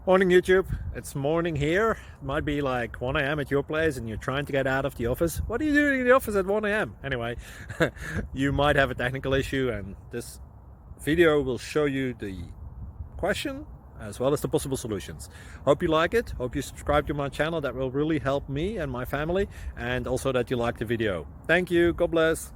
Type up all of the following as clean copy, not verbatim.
Morning YouTube, it's morning here. It might be like 1 a.m. at your place and you're trying to get out of the office. What are you doing in the office at 1 a.m.? Anyway, you might have a technical issue and this video will show you the question as well as the possible solutions. Hope you like it, hope you subscribe to my channel. That will really help me and my family, and also that you like the video. Thank you, God bless.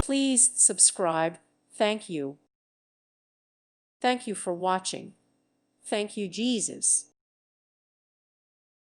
Please subscribe. Thank you. Thank you for watching. Thank you, Jesus.